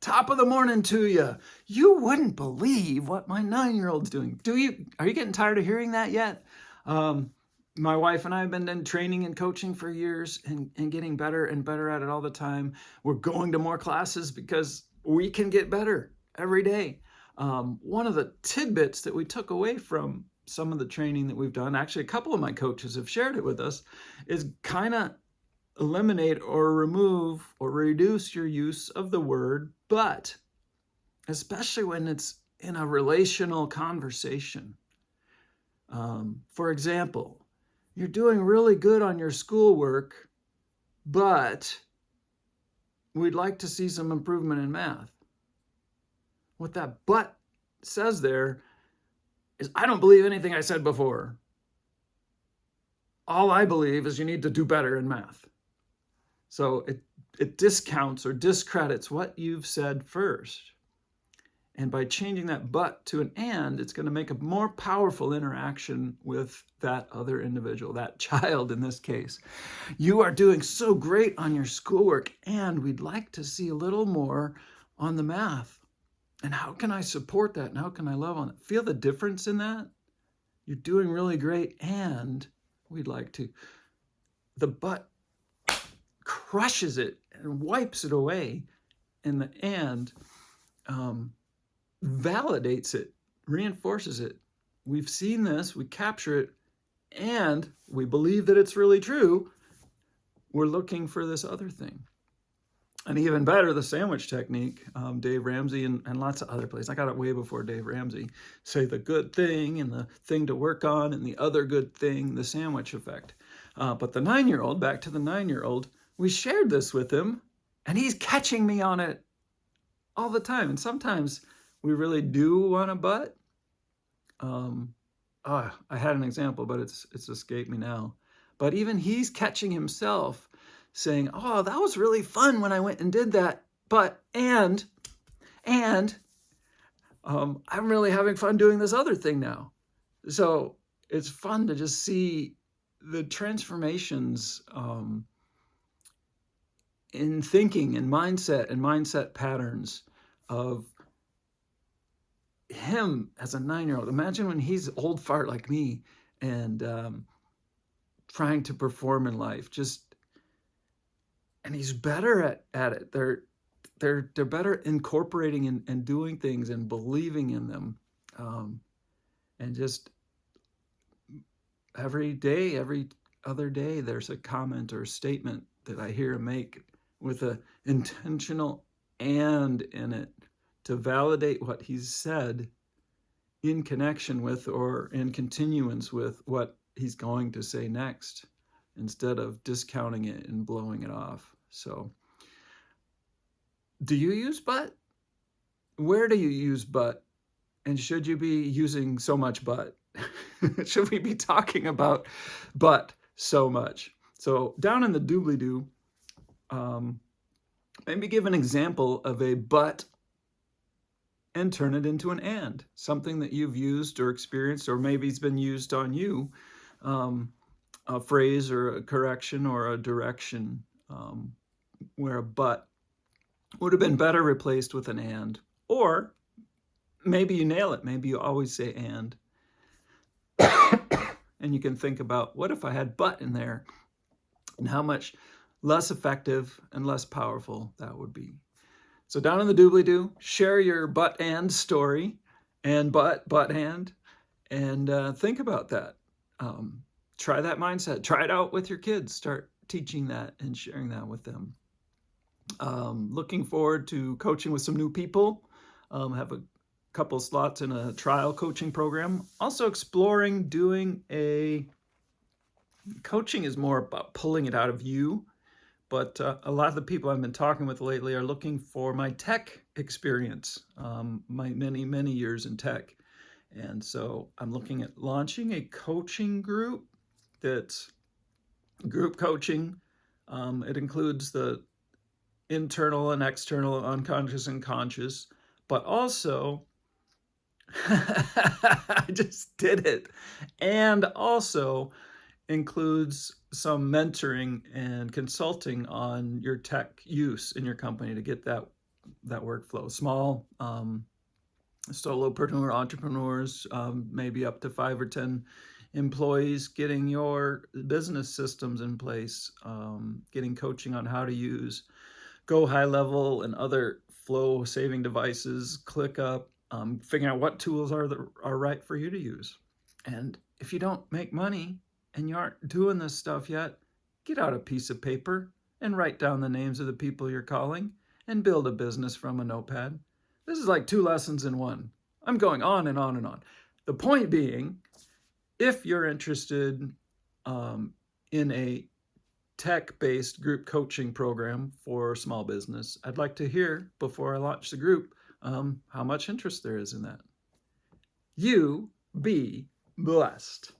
Top of the morning to you. You wouldn't believe what my 9-year-old's doing. Do you? Are you getting tired of hearing that yet? Um, my wife and I have been in training and coaching for years and getting better and better at it all the time. We're going to more classes because we can get better every day. One of the tidbits that we took away from some of the training that we've done, actually, a couple of my coaches have shared it with us, is kind of eliminate or remove or reduce your use of the word but, especially when it's in a relational conversation. For example, you're doing really good on your schoolwork, but we'd like to see some improvement in math. What that but says there is, I don't believe anything I said before. All I believe is you need to do better in math. So it discounts or discredits what you've said first. And by changing that but to an and, it's going to make a more powerful interaction with that other individual, that child in this case. You are doing so great on your schoolwork, and we'd like to see a little more on the math. And how can I support that? And how can I love on it? Feel the difference in that? You're doing really great, and we'd like to. The but crushes it and wipes it away, and the and validates it, reinforces it. We've seen this, we capture it, and we believe that it's really true. We're looking for this other thing. And even better, the sandwich technique, Dave Ramsey and lots of other places. I got it way before Dave Ramsey. Say the good thing and the thing to work on and the other good thing, the sandwich effect. But the 9-year-old, back to the 9-year-old, we shared this with him, and he's catching me on it all the time. And sometimes we really do want a but. I had an example, but it's escaped me now. But even he's catching himself saying, "Oh, that was really fun when I went and did that." But and I'm really having fun doing this other thing now. So it's fun to just see the transformations in thinking and mindset patterns of him as a 9-year-old. Imagine when he's old fart like me and trying to perform in life. And he's better at it. They're better incorporating and doing things and believing in them. And just every day, every other day, there's a comment or statement that I hear him make with a intentional and in it to validate what he's said in connection with or in continuance with what he's going to say next, instead of discounting it and blowing it off. So, do you use but? Where do you use but? And should you be using so much but? Should we be talking about but so much? So down in the doobly-doo, maybe give an example of a but and turn it into an and, something that you've used or experienced, or maybe it's been used on you, a phrase or a correction or a direction, where a but would have been better replaced with an and. Or maybe you nail it. Maybe you always say and. And you can think about, what if I had but in there, and how much less effective and less powerful that would be. So down in the doobly-doo, share your but and story, and but and think about that. Try that mindset. Try it out with your kids. Start teaching that and sharing that with them. Looking forward to coaching with some new people. Have a couple slots in a trial coaching program. Also exploring doing coaching is more about pulling it out of you. But a lot of the people I've been talking with lately are looking for my tech experience, my many years in tech. And so I'm looking at launching a coaching group that's group coaching. It includes the internal and external, unconscious and conscious, but also, I just did it, and also includes some mentoring and consulting on your tech use in your company to get that that workflow. Small solopreneur entrepreneurs, maybe up to 5 or 10 employees, getting your business systems in place, getting coaching on how to use Go High Level and other flow saving devices, ClickUp, figuring out what tools are right for you to use. And if you don't make money and you aren't doing this stuff yet, get out a piece of paper and write down the names of the people you're calling and build a business from a notepad. This is like 2 lessons in one. I'm going on and on and on. The point being, if you're interested in a tech-based group coaching program for small business, I'd like to hear before I launch the group how much interest there is in that. You be blessed.